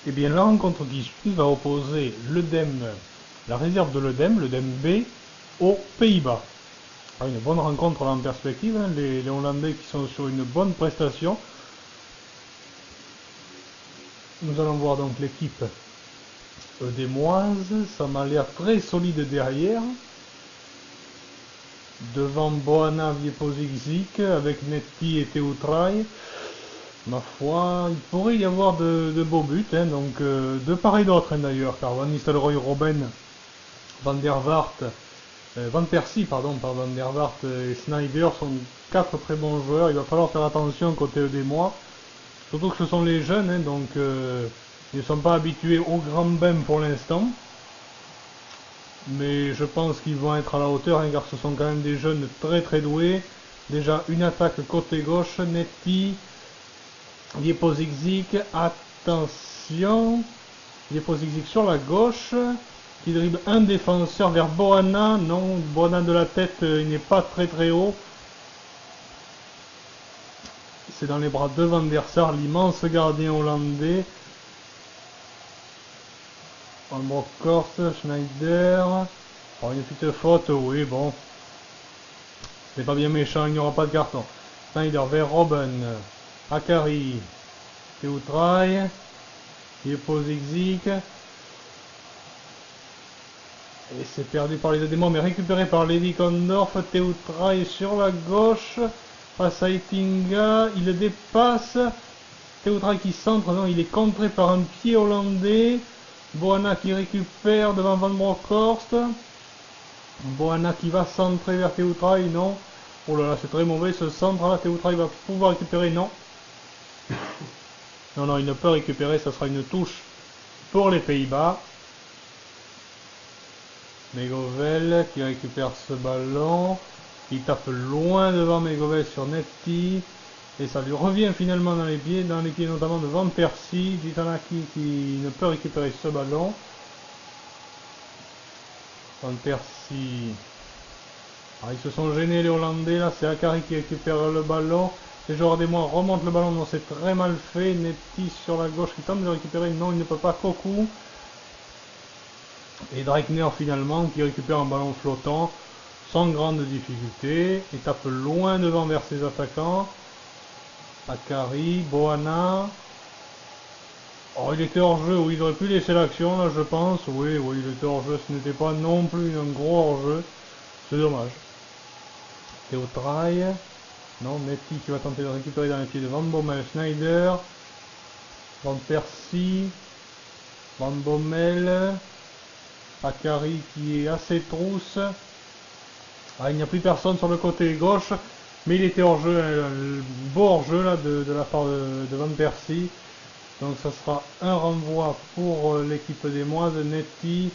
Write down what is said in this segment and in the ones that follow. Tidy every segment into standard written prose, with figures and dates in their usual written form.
Eh bien, la rencontre qui suit va opposer l'Eudem, la réserve de l'Eudem B, aux Pays-Bas. Ah, une bonne rencontre là en perspective, hein, les Hollandais qui sont sur une bonne prestation. Nous allons voir donc l'équipe eudémoise, ça m'a l'air très solide derrière. Devant Boana Viepozigzik avec Netty et Teutray. Ma foi, il pourrait y avoir de beaux buts, hein, donc de part et d'autre hein, d'ailleurs, car Van Nistelrooy, Robben, Van der Vaart, Van Persie, pardon, pas Van der Vaart et Snyder sont quatre très bons joueurs. Il va falloir faire attention côté des mois, surtout que ce sont les jeunes, hein, donc ils ne sont pas habitués au grand bain pour l'instant. Mais je pense qu'ils vont être à la hauteur, hein, car ce sont quand même des jeunes très très doués. Déjà une attaque côté gauche, Netty, Viepozigzik, attention, Viepozigzik sur la gauche, qui dribble un défenseur vers Boana, non, Boana de la tête, il n'est pas très très haut. C'est dans les bras de Van der Sar, l'immense gardien hollandais. Van Bronckhorst, Schneider, oh, une petite faute, oui, bon. C'est pas bien méchant, il n'y aura pas de carton. Schneider vers Robben, Akari, Teutray, Viepozigzik. Et c'est perdu par les deux démons, mais récupéré par Lady Condorf. Teutray sur la gauche, face à Eitinga, il le dépasse. Teutray qui centre, non, il est contré par un pied hollandais. Boana qui récupère devant Van Bronckhorst. Boana qui va centrer vers Teutray, non. Oh là là, c'est très mauvais ce centre là. Teutray va pouvoir récupérer, non. Non, non, il ne peut récupérer, ça sera une touche pour les Pays-Bas. Megovel qui récupère ce ballon. Il tape loin devant Megovel sur Netty. Et ça lui revient finalement dans les pieds notamment de Van Persie. Gitanaki qui ne peut récupérer ce ballon. Van Persie. Alors, ils se sont gênés les Hollandais là, c'est Akari qui récupère le ballon. Les joueurs des mois remontent le ballon, non c'est très mal fait. Netty sur la gauche qui tente de le récupérer, non il ne peut pas. Koku. Et Dreikner finalement qui récupère un ballon flottant sans grande difficulté. Il tape loin devant vers ses attaquants. Akari, Boana. Oh, il était hors jeu, oui, il aurait pu laisser l'action là je pense. Oui, oui, il était hors jeu, ce n'était pas non plus un gros hors jeu. C'est dommage. Teutray. Non, Netty qui va tenter de récupérer dans les pieds de Van Bommel, Schneider. Van Persie. Van Bommel. Akari qui est assez trousse. Ah, il n'y a plus personne sur le côté gauche. Mais il était hors jeu, un beau hors jeu là, de la part de Van Persie. Donc ça sera un renvoi pour l'équipe des Moises. Netty.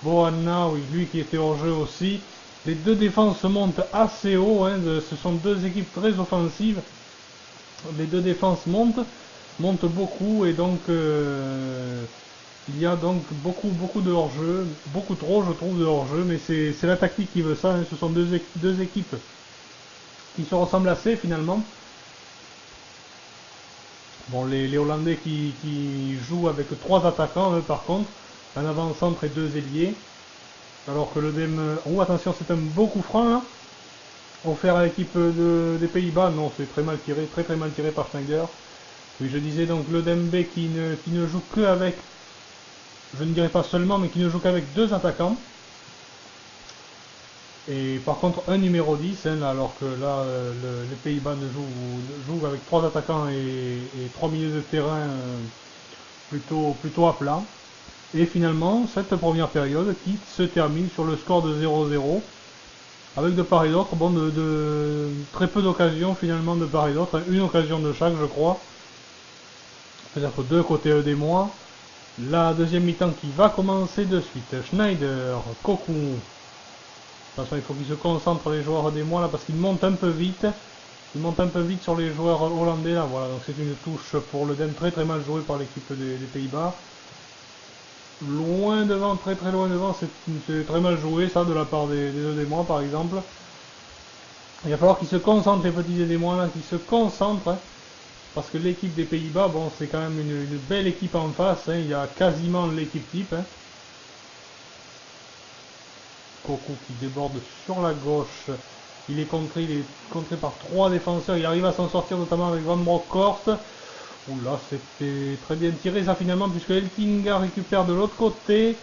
Boana, oui, lui qui était hors jeu aussi. Les deux défenses montent assez haut, hein, ce sont deux équipes très offensives. Les deux défenses montent beaucoup et donc il y a donc beaucoup de hors-jeu, beaucoup trop je trouve de hors-jeu, mais c'est la tactique qui veut ça, hein. Ce sont deux équipes qui se ressemblent assez finalement. Bon, les Hollandais qui jouent avec trois attaquants, eux, par contre, un avant-centre et deux ailiers. Alors que le Dem... Oh, attention, c'est un beau coup franc, là. Offert à l'équipe des Pays-Bas. Non, c'est très mal tiré, très mal tiré par Schneider. Oui, je disais donc le Dembe qui ne joue que avec... Je ne dirais pas seulement, mais qui ne joue qu'avec deux attaquants. Et par contre, un numéro 10, hein, là, alors que là, les Pays-Bas jouent avec trois attaquants et trois milieux de terrain plutôt à plat. Et finalement, cette première période qui se termine sur le score de 0-0. Avec de part et d'autre, bon, de très peu d'occasions finalement de part et d'autre. Une occasion de chaque, je crois. Peut-être deux côté des mois. La deuxième mi-temps qui va commencer de suite. Schneider, Koku. De toute façon, il faut qu'ils se concentrent les joueurs des mois là parce qu'ils montent un peu vite. Ils montent un peu vite sur les joueurs hollandais là. Voilà, donc c'est une touche pour le Den très mal joué par l'équipe des Pays-Bas. Loin devant, très loin devant, c'est très mal joué ça de la part des deux des mois par exemple. Il va falloir qu'ils se concentrent les petits et des mois là, qu'ils se concentrent. Hein. Parce que l'équipe des Pays-Bas, bon, c'est quand même une belle équipe en face, hein, il y a quasiment l'équipe type. Hein. Coco qui déborde sur la gauche. Il est contré par 3 défenseurs. Il arrive à s'en sortir notamment avec Van Bronckhorst. Oula, c'était très bien tiré ça finalement puisque Eltinga récupère de l'autre côté.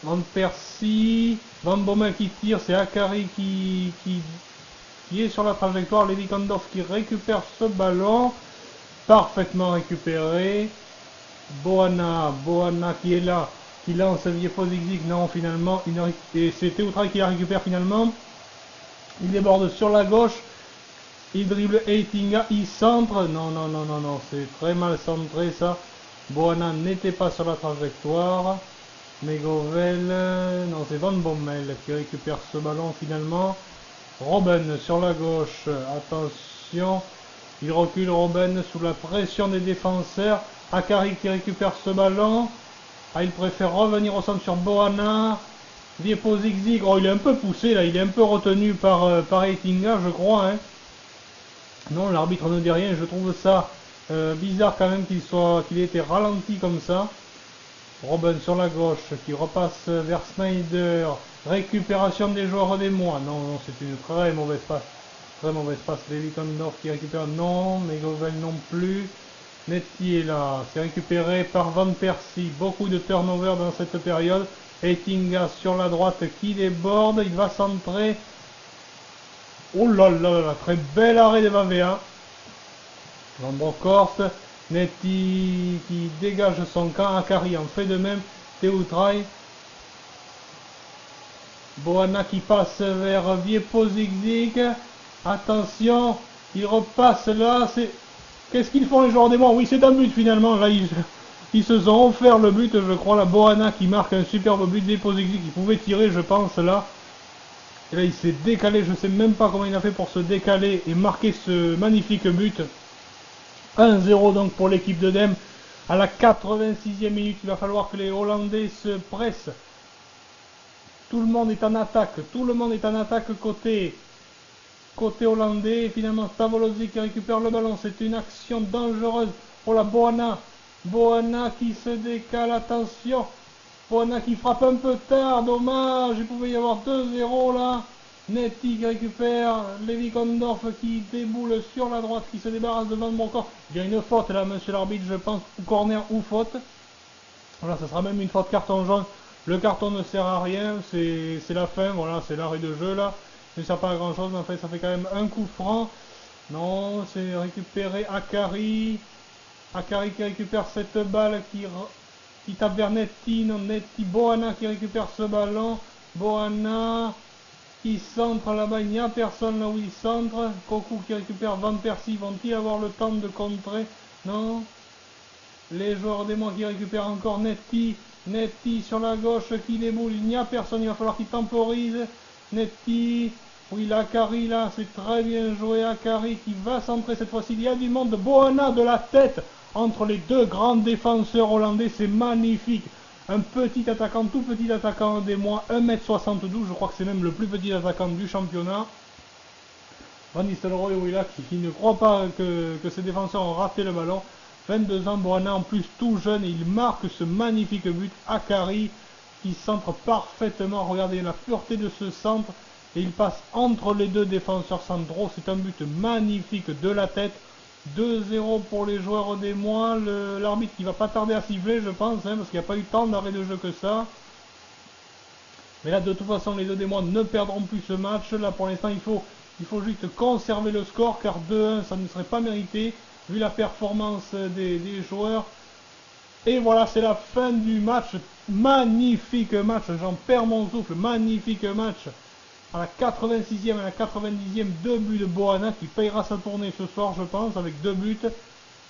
Van Persie. Van Bommel qui tire. C'est Akari qui est sur la trajectoire. Levi Kondorf qui récupère ce ballon. Parfaitement récupéré. Boana qui est là. Qui lance Viefo Zigzig. Non, finalement. Et c'est Théoutray qui la récupère finalement. Il déborde sur la gauche. Il dribble Eitinga. Il centre. Non. C'est très mal centré ça. Boana n'était pas sur la trajectoire. Megovel. Non, c'est Van Bommel qui récupère ce ballon finalement. Robben sur la gauche. Attention. Il recule Robben sous la pression des défenseurs. Akari qui récupère ce ballon. Ah, il préfère revenir au centre sur Boana. Viefo Zigzig. Oh, il est un peu poussé là. Il est un peu retenu par Eitinga, je crois. Hein. Non, l'arbitre ne dit rien. Je trouve ça bizarre quand même qu'il ait été ralenti comme ça. Robben sur la gauche qui repasse vers Snyder. Récupération des joueurs des mois. Non, c'est une très mauvaise passe. Très mauvaise passe. Levi Kondorf qui récupère. Non, Megovel non plus. Netty est là. C'est récupéré par Van Persie. Beaucoup de turnover dans cette période. Eitinga sur la droite qui déborde. Il va centrer. Oh là là, très bel arrêt de Bavea. Van Bronckhorst. Netty qui dégage son camp. Akari en fait de même. Théoutray. Boana qui passe vers Viefo Zigzig. Attention. Il repasse là. Qu'est-ce qu'ils font les joueurs des mois? Oui, c'est un but finalement. Là, ils se sont offert le but, je crois. La Boana qui marque un superbe but. Viefo Zigzig qui pouvait tirer, je pense, là. Et là, il s'est décalé. Je ne sais même pas comment il a fait pour se décaler et marquer ce magnifique but. 1-0 donc pour l'équipe de Dem. À la 86e minute, il va falloir que les Hollandais se pressent. Tout le monde est en attaque. Tout le monde est en attaque côté hollandais. Et finalement, Stavolozzi qui récupère le ballon. C'est une action dangereuse pour la Boana. Boana qui se décale. Attention. Boana qui frappe un peu tard. Dommage. Il pouvait y avoir 2-0 là. Netty qui récupère. Levi Kondorf qui déboule sur la droite. Qui se débarrasse de Van Bronckhorst. Il y a une faute là, monsieur l'arbitre, je pense. Ou corner ou faute. Voilà, ça sera même une faute carton jaune. Le carton ne sert à rien. C'est la fin. Voilà, c'est l'arrêt de jeu là. Ça ne sert pas à grand chose, mais en fait ça fait quand même un coup franc. Non, c'est récupéré Akari. Akari qui récupère cette balle qui tape vers Netty. Non, Netty. Boana qui récupère ce ballon. Boana qui centre là-bas. Il n'y a personne là où il centre. Coco qui récupère Van Persie. Vont-ils avoir le temps de contrer? Non. Les joueurs des mois qui récupèrent encore Netty. Netty sur la gauche qui déboule. Il n'y a personne. Il va falloir qu'il temporise. Netty. Oui, Akari là, c'est très bien joué. Akari qui va centrer cette fois-ci. Il y a du monde. Boana de la tête entre les deux grands défenseurs hollandais. C'est magnifique. Un petit attaquant, tout petit attaquant des mois. 1m72. Je crois que c'est même le plus petit attaquant du championnat. Van Nistelrooy, oui, là, qui ne croit pas que ses défenseurs ont raté le ballon. 22 ans, Boana en plus tout jeune. Et il marque ce magnifique but. Akari qui centre parfaitement. Regardez la pureté de ce centre. Et il passe entre les deux défenseurs centraux. C'est un but magnifique de la tête. 2-0 pour les joueurs des mois. L'arbitre qui va pas tarder à siffler, je pense, hein, parce qu'il n'y a pas eu tant d'arrêt de jeu que ça. Mais là, de toute façon, les deux des mois ne perdront plus ce match. Là, pour l'instant, il faut juste conserver le score, car 2-1, ça ne serait pas mérité, vu la performance des joueurs. Et voilà, c'est la fin du match. Magnifique match, j'en perds mon souffle. Magnifique match. À la 86e, à la 90e, 2 buts de Boana qui payera sa tournée ce soir, je pense, avec 2 buts.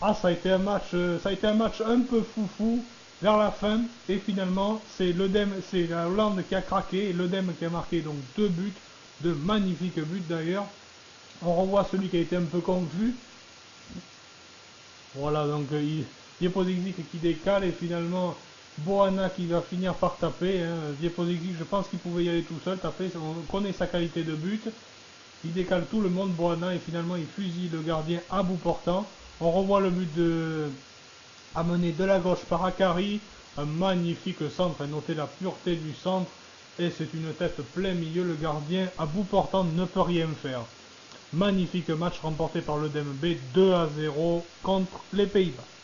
Ah, ça a été un match un peu foufou vers la fin. Et finalement, c'est la Hollande qui a craqué et l'Edem qui a marqué donc 2 buts, de magnifiques buts d'ailleurs. On revoit celui qui a été un peu confus. Voilà, donc Viefo Zigzig qui décale et finalement Boana qui va finir par taper. Viefo Zigzig, je pense qu'il pouvait y aller tout seul, taper. On connaît sa qualité de but. Il décale tout le monde, Boana, et finalement il fusille le gardien à bout portant. Voilà, ça sera même une faute carton jaune, monsieur l'arbitre, je pense. On revoit le but amené de la gauche par Akari. Un magnifique centre, notez la pureté du centre. Et c'est une tête plein milieu, le gardien à bout portant ne peut rien faire. Magnifique match remporté par le DMB 2-0 contre les Pays-Bas.